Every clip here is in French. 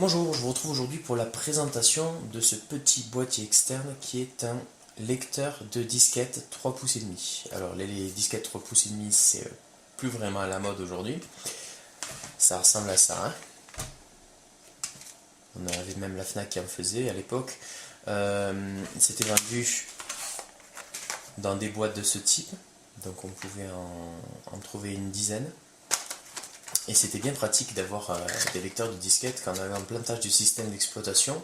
Bonjour, je vous retrouve aujourd'hui pour la présentation de ce petit boîtier externe qui est un lecteur de disquettes 3 pouces et demi. Alors les disquettes 3 pouces et demi, c'est plus vraiment à la mode aujourd'hui. Ça ressemble à ça, hein. On avait même la Fnac qui en faisait à l'époque. C'était vendu dans des boîtes de ce type, donc on pouvait en trouver une dizaine. Et c'était bien pratique d'avoir des lecteurs de disquettes quand on avait un plantage du système d'exploitation,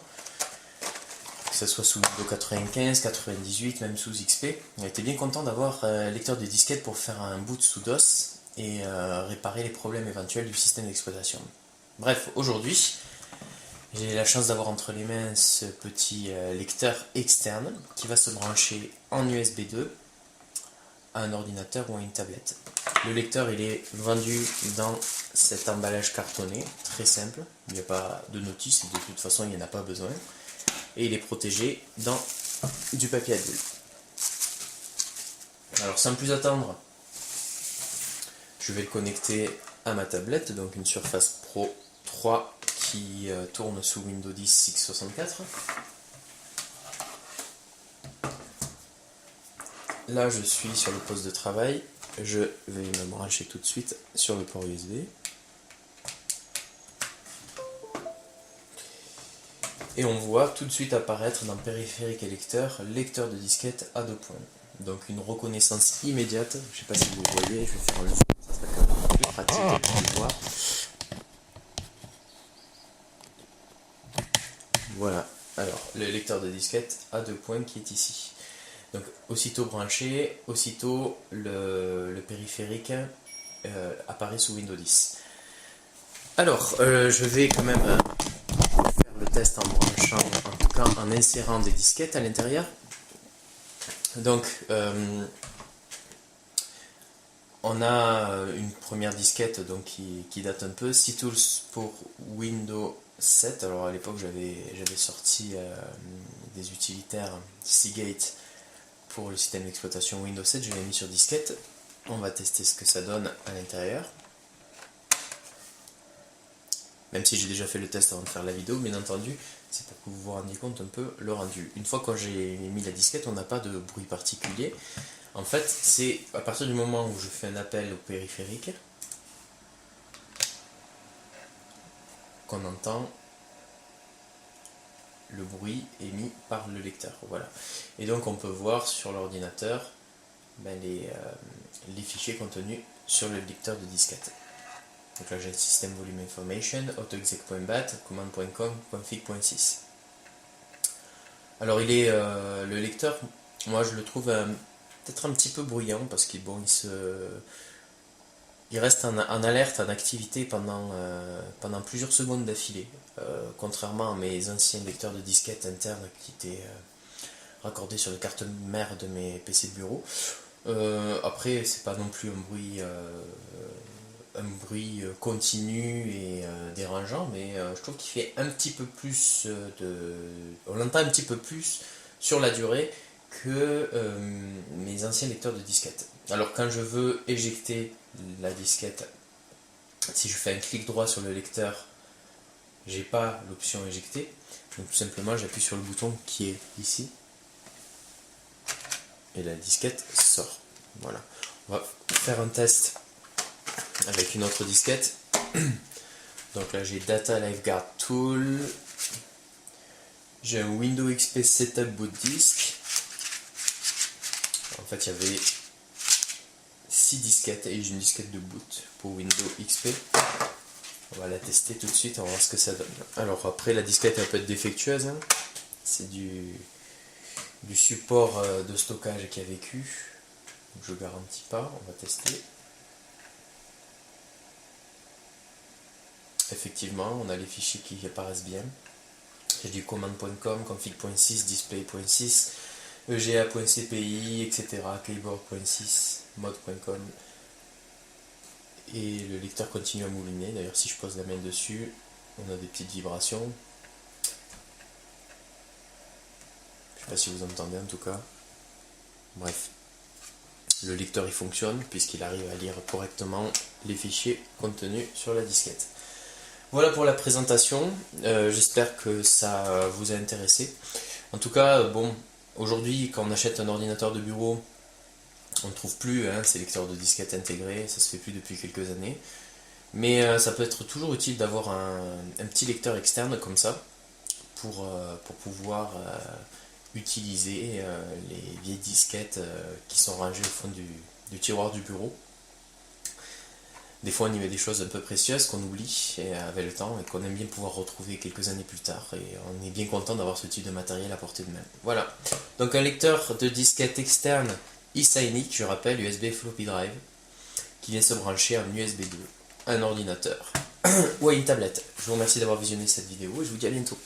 que ce soit sous Windows 95, 98, même sous XP. On était bien content d'avoir un lecteur de disquettes pour faire un boot sous DOS et réparer les problèmes éventuels du système d'exploitation. Bref, aujourd'hui, j'ai la chance d'avoir entre les mains ce petit lecteur externe qui va se brancher en USB 2 à un ordinateur ou à une tablette. Le lecteur il est vendu dans cet emballage cartonné, très simple, il n'y a pas de notice, de toute façon il n'y en a pas besoin, et il est protégé dans du papier à bulle. Alors sans plus attendre, je vais le connecter à ma tablette, donc une Surface Pro 3 qui tourne sous Windows 10 x64. Là je suis sur le poste de travail, je vais me brancher tout de suite sur le port USB. Et on voit tout de suite apparaître dans périphérique et lecteur de disquette à 2 points. Donc une reconnaissance immédiate, je ne sais pas si vous voyez, je vais faire le zoom, ça sera quand même plus pratique pour le voir. Voilà, alors le lecteur de disquette à 2 points qui est ici. Donc aussitôt branché, aussitôt le périphérique apparaît sous Windows 10. Alors je vais quand même faire le test en branchant, en tout cas en insérant des disquettes à l'intérieur. Donc on a une première disquette donc, qui date un peu, CTools pour Windows 7. Alors à l'époque j'avais sorti des utilitaires Seagate pour le système d'exploitation Windows 7, je l'ai mis sur disquette. On va tester ce que ça donne à l'intérieur. Même si j'ai déjà fait le test avant de faire la vidéo, bien entendu, c'est pour que vous vous rendiez compte un peu le rendu. Une fois que j'ai mis la disquette, on n'a pas de bruit particulier. En fait, c'est à partir du moment où je fais un appel au périphérique qu'on entend le bruit émis par le lecteur. Voilà. Et donc on peut voir sur l'ordinateur les fichiers contenus sur le lecteur de disquette. Donc là j'ai le système volume information, autoexec.bat, command.com, config.sys. Alors il est le lecteur, moi je le trouve peut-être un petit peu bruyant parce qu'il il reste en alerte, en activité pendant plusieurs secondes d'affilée, contrairement à mes anciens lecteurs de disquettes internes qui étaient raccordés sur les cartes mères de mes PC de bureau. Après, c'est pas non plus un bruit continu et dérangeant, mais je trouve qu'il fait un petit peu plus on l'entend un petit peu plus sur la durée que mes anciens lecteurs de disquettes. Alors quand je veux éjecter la disquette, si je fais un clic droit sur le lecteur, j'ai pas l'option éjecter, donc tout simplement j'appuie sur le bouton qui est ici et la disquette sort. Voilà. On va faire un test avec une autre disquette. Donc là j'ai Data Lifeguard Tool, j'ai un Windows XP Setup Boot Disk. En fait il y avait 6 disquettes et une disquette de boot pour Windows XP. On va la tester tout de suite, on va voir ce que ça donne. Alors après la disquette elle peut être défectueuse, hein. C'est du support de stockage qui a vécu. Donc je garantis pas, on va tester. Effectivement, on a les fichiers qui apparaissent bien. J'ai du command.com, config.sys, display.sys, ega.cpi, etc., keyboard.sys, mode.com. Et le lecteur continue à mouliner. D'ailleurs, si je pose la main dessus, on a des petites vibrations. Je ne sais pas si vous entendez en tout cas. Bref. Le lecteur il fonctionne puisqu'il arrive à lire correctement les fichiers contenus sur la disquette. Voilà pour la présentation, j'espère que ça vous a intéressé. En tout cas, bon, aujourd'hui quand on achète un ordinateur de bureau, on ne trouve plus ces lecteurs de disquettes intégrés, ça se fait plus depuis quelques années. Mais ça peut être toujours utile d'avoir un petit lecteur externe comme ça pour pouvoir utiliser les vieilles disquettes qui sont rangées au fond du tiroir du bureau. Des fois on y met des choses un peu précieuses qu'on oublie avec le temps et qu'on aime bien pouvoir retrouver quelques années plus tard, et on est bien content d'avoir ce type de matériel à portée de main. Voilà, donc un lecteur de disquette externe e-Signic, je rappelle, USB floppy drive, qui vient se brancher en USB 2, un ordinateur ou à une tablette. Je vous remercie d'avoir visionné cette vidéo et je vous dis à bientôt.